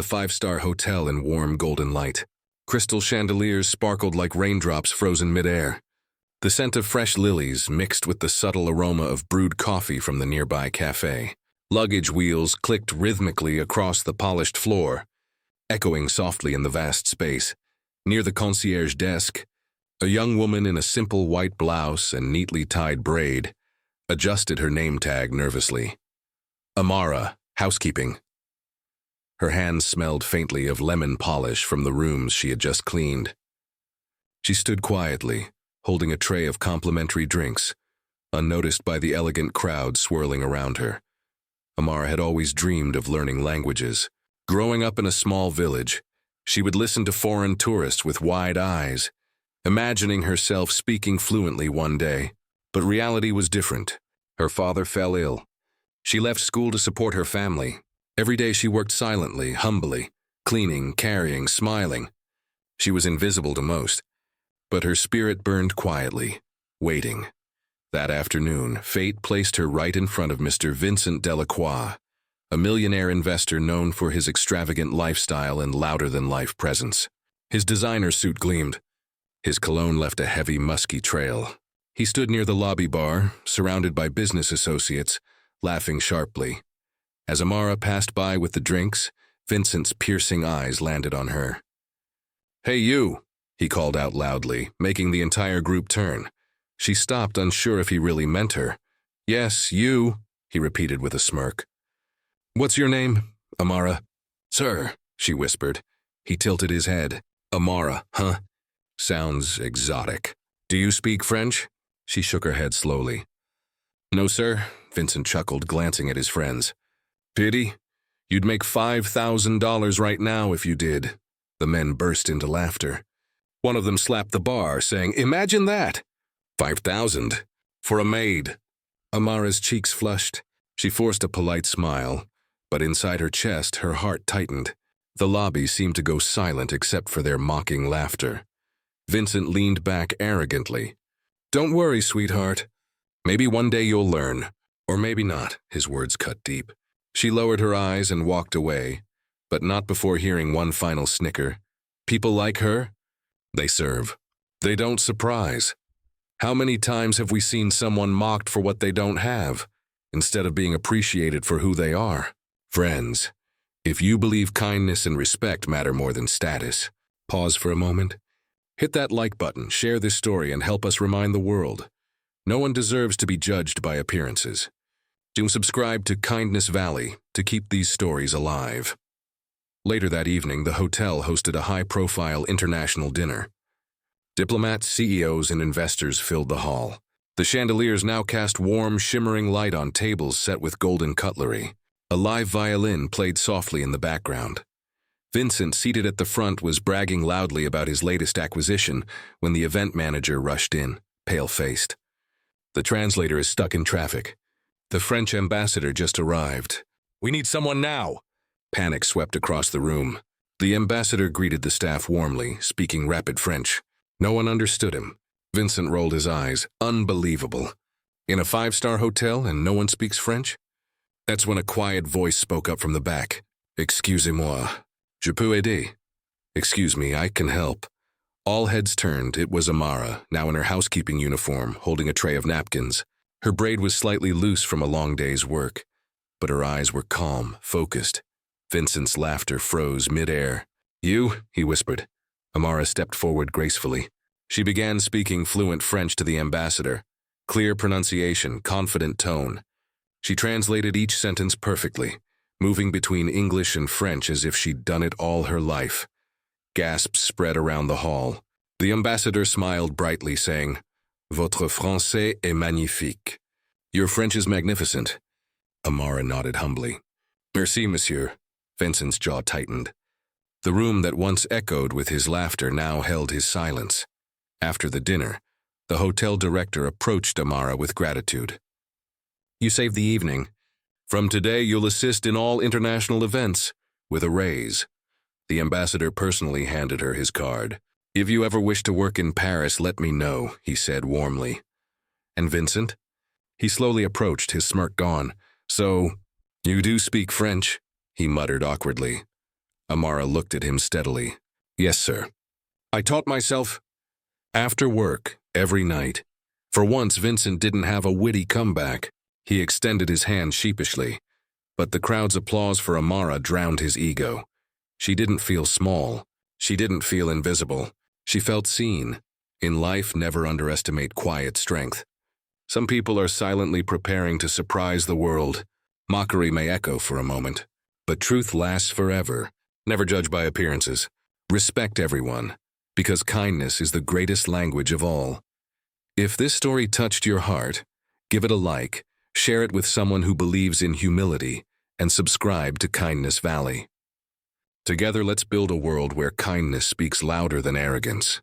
the five-star hotel in warm golden light. Crystal chandeliers sparkled like raindrops frozen midair. The scent of fresh lilies mixed with the subtle aroma of brewed coffee from the nearby cafe. Luggage wheels clicked rhythmically across the polished floor, echoing softly in the vast space. Near the concierge desk, a young woman in a simple white blouse and neatly tied braid adjusted her name tag nervously. Amara, housekeeping. Her hands smelled faintly of lemon polish from the rooms she had just cleaned. She stood quietly, holding a tray of complimentary drinks, unnoticed by the elegant crowd swirling around her. Amara had always dreamed of learning languages. Growing up in a small village, she would listen to foreign tourists with wide eyes, imagining herself speaking fluently one day. But reality was different. Her father fell ill. She left school to support her family. Every day she worked silently, humbly, cleaning, carrying, smiling. She was invisible to most, but her spirit burned quietly, waiting. That afternoon, fate placed her right in front of Mr. Vincent Delacroix, a millionaire investor known for his extravagant lifestyle and louder-than-life presence. His designer suit gleamed. His cologne left a heavy, musky trail. He stood near the lobby bar, surrounded by business associates, laughing sharply. As Amara passed by with the drinks, Vincent's piercing eyes landed on her. "Hey, you!" he called out loudly, making the entire group turn. She stopped, unsure if he really meant her. "Yes, you," he repeated with a smirk. "What's your name, Amara?" "Sir," she whispered. He tilted his head. "Amara, huh? Sounds exotic. Do you speak French?" She shook her head slowly. "No, sir," Vincent chuckled, glancing at his friends. "Pity? You'd make $5,000 right now if you did." The men burst into laughter. One of them slapped the bar, saying, "Imagine that! 5,000 for a maid." Amara's cheeks flushed. She forced a polite smile, but inside her chest, her heart tightened. The lobby seemed to go silent except for their mocking laughter. Vincent leaned back arrogantly. "Don't worry, sweetheart. Maybe one day you'll learn. Or maybe not," his words cut deep. She lowered her eyes and walked away, but not before hearing one final snicker. People like her? They serve. They don't surprise. How many times have we seen someone mocked for what they don't have, instead of being appreciated for who they are? Friends, if you believe kindness and respect matter more than status, pause for a moment. Hit that like button, share this story, and help us remind the world. No one deserves to be judged by appearances. Do subscribe to Kindness Valley to keep these stories alive. Later that evening, the hotel hosted a high-profile international dinner. Diplomats, CEOs, and investors filled the hall. The chandeliers now cast warm, shimmering light on tables set with golden cutlery. A live violin played softly in the background. Vincent, seated at the front, was bragging loudly about his latest acquisition when the event manager rushed in, pale-faced. "The translator is stuck in traffic. The French ambassador just arrived. We need someone now." Panic swept across the room. The ambassador greeted the staff warmly, speaking rapid French. No one understood him. Vincent rolled his eyes. Unbelievable. In a five-star hotel and no one speaks French? That's when a quiet voice spoke up from the back. "Excusez-moi. Je peux aider." "Excuse me, I can help." All heads turned. It was Amara, now in her housekeeping uniform, holding a tray of napkins. Her braid was slightly loose from a long day's work, but her eyes were calm, focused. Vincent's laughter froze mid-air. "You?" he whispered. Amara stepped forward gracefully. She began speaking fluent French to the ambassador. Clear pronunciation, confident tone. She translated each sentence perfectly, moving between English and French as if she'd done it all her life. Gasps spread around the hall. The ambassador smiled brightly, saying, "Votre français est magnifique." "Your French is magnificent." Amara nodded humbly. "Merci, monsieur." Vincent's jaw tightened. The room that once echoed with his laughter now held his silence. After the dinner, the hotel director approached Amara with gratitude. "You saved the evening. From today, you'll assist in all international events, with a raise." The ambassador personally handed her his card. "If you ever wish to work in Paris, let me know," he said warmly. "And Vincent?" He slowly approached, his smirk gone. "So, you do speak French?" he muttered awkwardly. Amara looked at him steadily. Yes, sir. I taught myself. After work, every night. For once, Vincent didn't have a witty comeback. He extended his hand sheepishly. But the crowd's applause for Amara drowned his ego. She didn't feel small. She didn't feel invisible. She felt seen. In life, never underestimate quiet strength. Some people are silently preparing to surprise the world. Mockery may echo for a moment, but truth lasts forever. Never judge by appearances. Respect everyone, because kindness is the greatest language of all. If this story touched your heart, give it a like, share it with someone who believes in humility, and subscribe to Kindness Valley. Together, let's build a world where kindness speaks louder than arrogance.